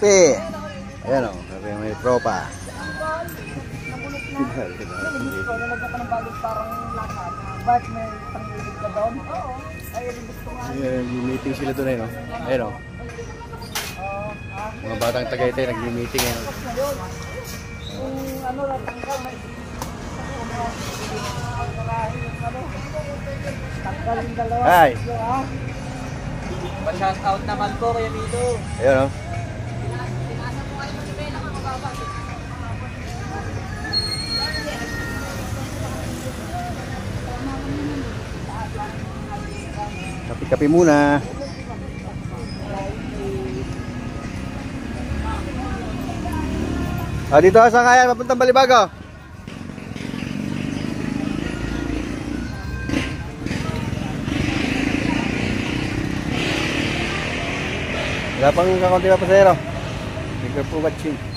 kape. Ayan o, kape may tropa. Nag-meeting sila doon eh, no? Ayan o. Mga batang Tagaytay nag-meeting eh. Hi! Pa-shout out naman po Kuya Mito. Ayan o. Kapi-kapi muna. Dito sa kaya papuntang Balibago. Wala pang kakunti pa pasahero. Thank you for watching.